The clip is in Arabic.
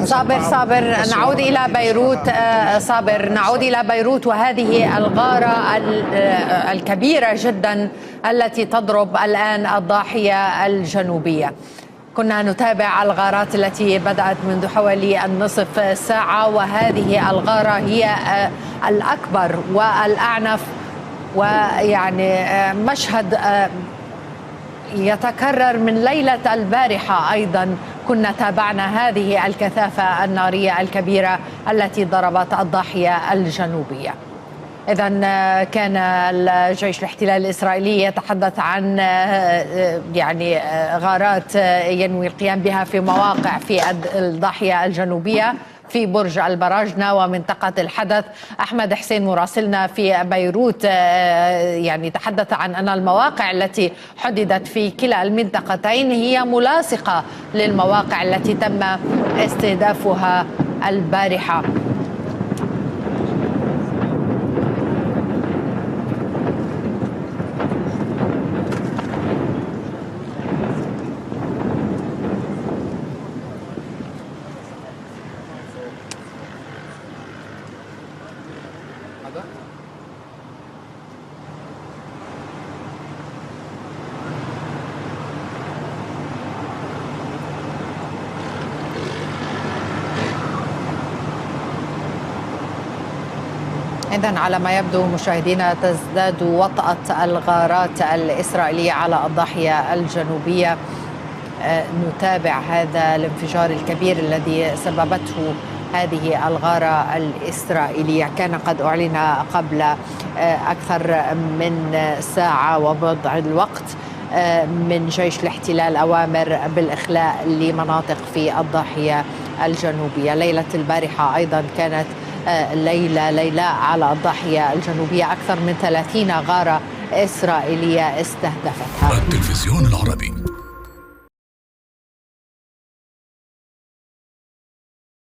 صابر نعود إلى بيروت. صابر نعود إلى بيروت، وهذه الغارة الكبيرة جدا التي تضرب الآن الضاحية الجنوبية. كنا نتابع الغارات التي بدأت منذ حوالي النصف ساعة، وهذه الغارة هي الأكبر والأعنف، ويعني مشهد يتكرر من ليلة البارحة. أيضا كنا تابعنا هذه الكثافة النارية الكبيرة التي ضربت الضاحية الجنوبية. إذن كان الجيش الاحتلال الإسرائيلي يتحدث عن يعني غارات ينوي القيام بها في مواقع في الضاحية الجنوبية، في برج البراجنة ومنطقة الحدث. أحمد حسين مراسلنا في بيروت يعني تحدث عن أن المواقع التي حددت في كلا المنطقتين هي ملاصقة للمواقع التي تم استهدافها البارحة. إذن على ما يبدو مشاهدينا تزداد وطأة الغارات الإسرائيلية على الضاحية الجنوبية. نتابع هذا الانفجار الكبير الذي سببته هذه الغارة الإسرائيلية. كان قد أعلن قبل أكثر من ساعة وبضع الوقت من جيش الاحتلال أوامر بالإخلاء لمناطق في الضاحية الجنوبية. ليلة البارحة أيضا كانت ليلة على الضاحية الجنوبية، أكثر من 30 غارة إسرائيلية استهدفتها. التلفزيون العربي.